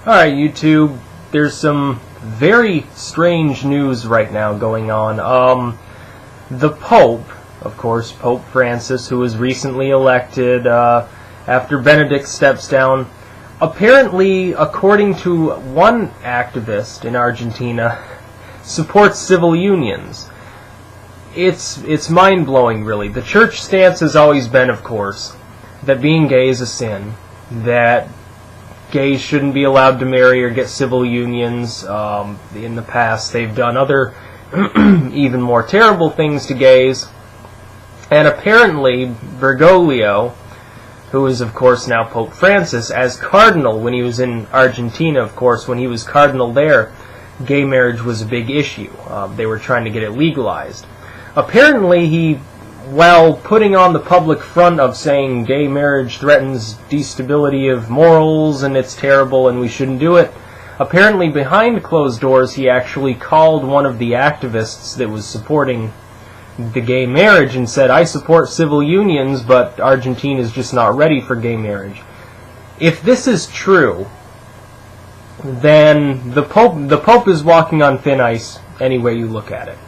Alright, YouTube, there's some very strange news right now going on. The Pope, of course, Pope Francis, who was recently elected after Benedict steps down, apparently, according to one activist in Argentina, supports civil unions. It's mind-blowing, really. The church stance has always been, of course, that being gay is a sin, that gays shouldn't be allowed to marry or get civil unions. In the past, they've done other even more terrible things to gays. And apparently, Bergoglio, who is, of course, now Pope Francis, as cardinal when he was in Argentina, of course, when he was cardinal there, gay marriage was a big issue. They were trying to get it legalized. Apparently, he, while putting on the public front of saying gay marriage threatens destability of morals and it's terrible and we shouldn't do it, apparently behind closed doors he actually called one of the activists that was supporting the gay marriage and said, "I support civil unions, but Argentina is just not ready for gay marriage." If this is true, then the Pope is walking on thin ice any way you look at it.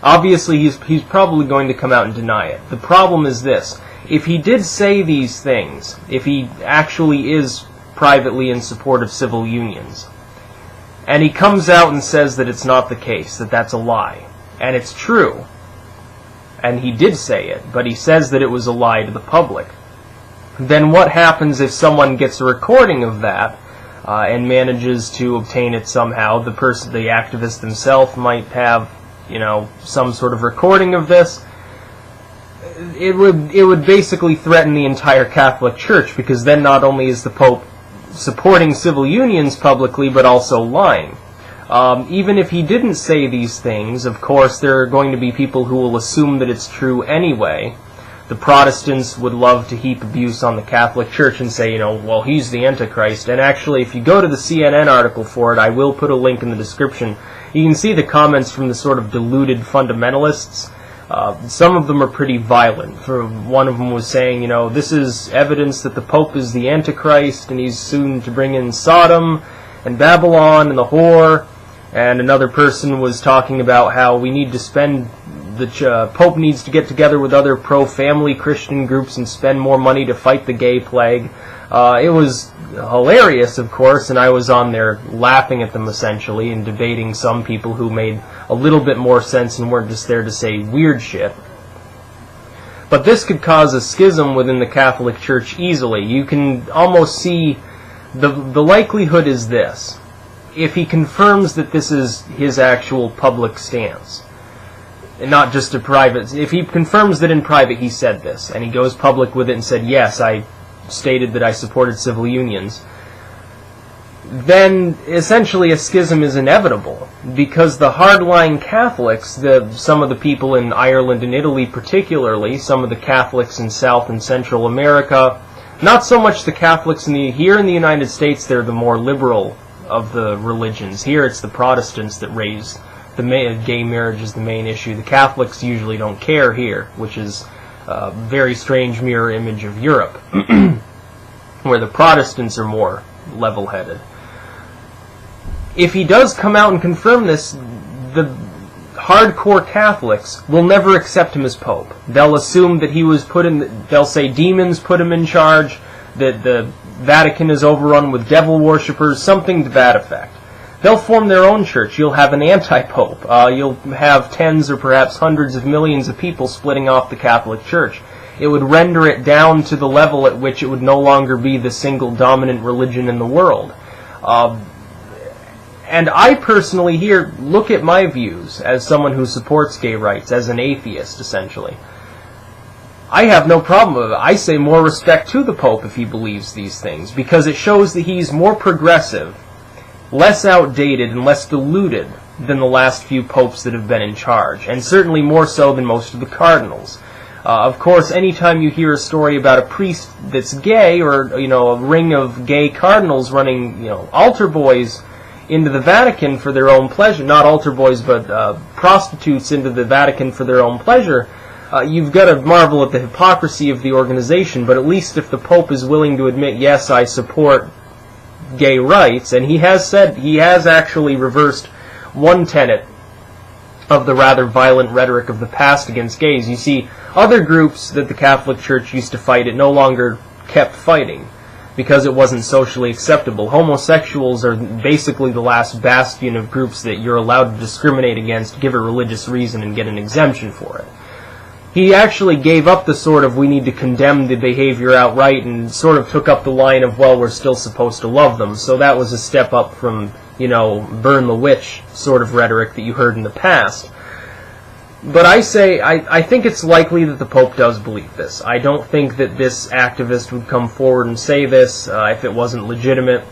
Obviously, he's probably going to come out and deny it. The problem is this. If he did say these things, if he actually is privately in support of civil unions, and he comes out and says that it's not the case, that that's a lie, and it's true, and he did say it, but he says that it was a lie to the public, then what happens if someone gets a recording of that and manages to obtain it somehow? The activist himself might have, some sort of recording of this. It would basically threaten the entire Catholic Church, because then not only is the Pope supporting civil unions publicly, but also lying. Even if he didn't say these things, of course, there are going to be people who will assume that it's true anyway. The Protestants would love to heap abuse on the Catholic Church and say, well, he's the Antichrist. And actually, if you go to the CNN article for it, I will put a link in the description, you can see the comments from the sort of deluded fundamentalists. Some of them are pretty violent. One of them was saying, this is evidence that the Pope is the Antichrist and he's soon to bring in Sodom and Babylon and the whore. And another person was talking about how we need to the Pope needs to get together with other pro-family Christian groups and spend more money to fight the gay plague. It was hilarious, of course, and I was on there laughing at them, essentially, and debating some people who made a little bit more sense and weren't just there to say weird shit. But this could cause a schism within the Catholic Church easily. You can almost see the likelihood is this. If he confirms that this is his actual public stance, and not just a private, if he confirms that in private he said this, and he goes public with it and said, yes, I stated that I supported civil unions, then essentially a schism is inevitable, because the hardline Catholics, some of the people in Ireland and Italy particularly, some of the Catholics in South and Central America, not so much the Catholics here in the United States, they're the more liberal of the religions. Here it's the Protestants that raise gay marriage is the main issue. The Catholics usually don't care here, which is a very strange mirror image of Europe, where the Protestants are more level-headed. If he does come out and confirm this, the hardcore Catholics will never accept him as Pope. They'll assume that he was they'll say demons put him in charge, that the Vatican is overrun with devil worshippers, something to that effect. They'll form their own church. You'll have an anti-pope. You'll have tens or perhaps hundreds of millions of people splitting off the Catholic Church. It would render it down to the level at which it would no longer be the single dominant religion in the world. And I personally here look at my views as someone who supports gay rights, as an atheist, essentially. I have no problem with it. I say more respect to the Pope if he believes these things, because it shows that he's more progressive, less outdated, and less deluded than the last few popes that have been in charge, and certainly more so than most of the cardinals. Of course, anytime you hear a story about a priest that's gay, or a ring of gay cardinals running altar boys into the Vatican for their own pleasure, not altar boys, but prostitutes into the Vatican for their own pleasure, you've got to marvel at the hypocrisy of the organization. But at least if the Pope is willing to admit, yes, I support gay rights, and he has actually reversed one tenet of the rather violent rhetoric of the past against gays. You see, other groups that the Catholic Church used to fight, it no longer kept fighting because it wasn't socially acceptable. Homosexuals are basically the last bastion of groups that you're allowed to discriminate against, give a religious reason, and get an exemption for it. He actually gave up the sort of we need to condemn the behavior outright and sort of took up the line of, well, we're still supposed to love them. So that was a step up from, burn the witch sort of rhetoric that you heard in the past. But I think it's likely that the Pope does believe this. I don't think that this activist would come forward and say this if it wasn't legitimate.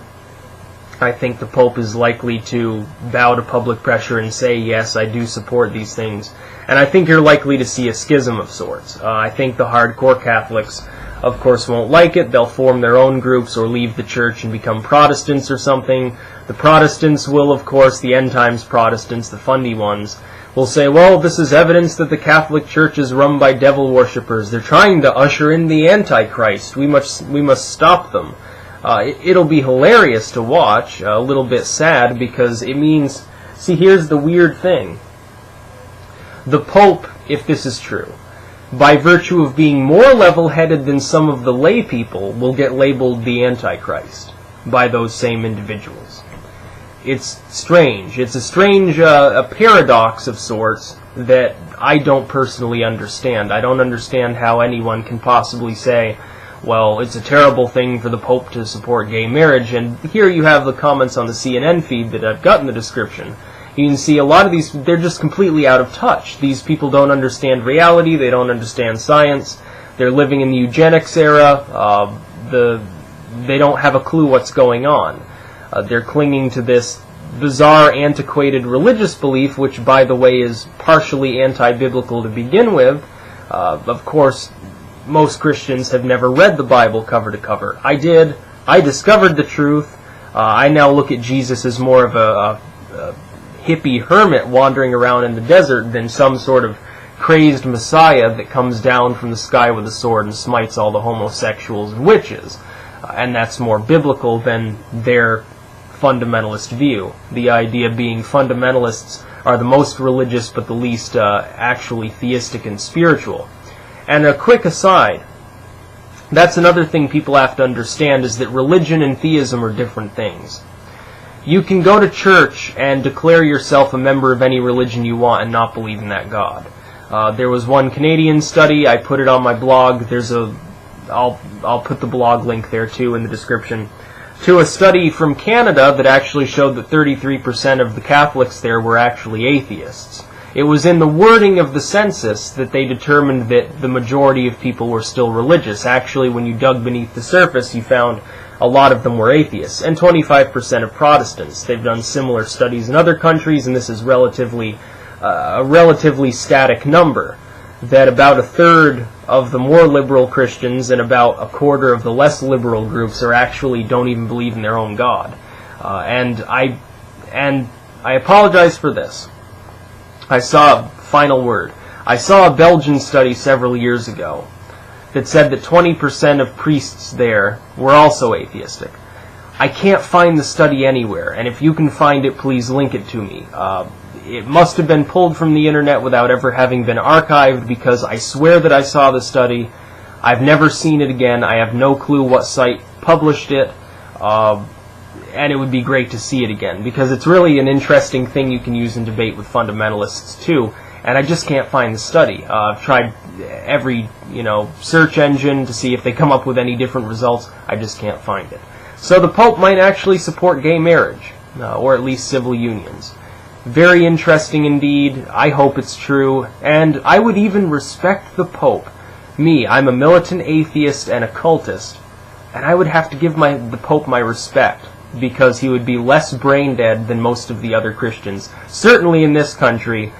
I think the Pope is likely to bow to public pressure and say, yes, I do support these things. And I think you're likely to see a schism of sorts. I think the hardcore Catholics, of course, won't like it. They'll form their own groups or leave the church and become Protestants or something. The Protestants will, of course, the end times Protestants, the fundy ones, will say, well, this is evidence that the Catholic Church is run by devil worshippers. They're trying to usher in the Antichrist. We must stop them. It'll be hilarious to watch, a little bit sad, because it means, see, here's the weird thing. The Pope, if this is true, by virtue of being more level-headed than some of the lay people, will get labeled the Antichrist by those same individuals. It's strange. It's a strange a paradox of sorts that I don't personally understand. I don't understand how anyone can possibly say, well, it's a terrible thing for the Pope to support gay marriage. And here you have the comments on the CNN feed that I've got in the description. You can see a lot of these, they're just completely out of touch. These people don't understand reality. They don't understand science. They're living in the eugenics era. They don't have a clue what's going on. They're clinging to this bizarre, antiquated religious belief, which, by the way, is partially anti-biblical to begin with. Of course, most Christians have never read the Bible cover to cover. I did. I discovered the truth. I now look at Jesus as more of a hippie hermit wandering around in the desert than some sort of crazed messiah that comes down from the sky with a sword and smites all the homosexuals and witches. And that's more biblical than their fundamentalist view. The idea being fundamentalists are the most religious but the least actually theistic and spiritual. And a quick aside, that's another thing people have to understand, is that religion and theism are different things. You can go to church and declare yourself a member of any religion you want and not believe in that God. There was one Canadian study, I put it on my blog, I'll put the blog link there too in the description, to a study from Canada that actually showed that 33% of the Catholics there were actually atheists. It was in the wording of the census that they determined that the majority of people were still religious. Actually, when you dug beneath the surface, you found a lot of them were atheists, and 25% of Protestants. They've done similar studies in other countries, and this is a relatively static number, that about a third of the more liberal Christians and about a quarter of the less liberal groups actually don't even believe in their own God. And I apologize for this. I saw a Belgian study several years ago that said that 20% of priests there were also atheistic. I can't find the study anywhere, and if you can find it, please link it to me. It must have been pulled from the internet without ever having been archived, because I swear that I saw the study. I've never seen it again. I have no clue what site published it, and it would be great to see it again, because it's really an interesting thing you can use in debate with fundamentalists too, and I just can't find the study. I've tried every search engine to see if they come up with any different results. I just can't find it. So the Pope might actually support gay marriage, or at least civil unions. Very interesting indeed. I hope it's true, and I would even respect the Pope. Me, I'm a militant atheist and a cultist, and I would have to give the Pope my respect, because he would be less brain dead than most of the other Christians, certainly in this country,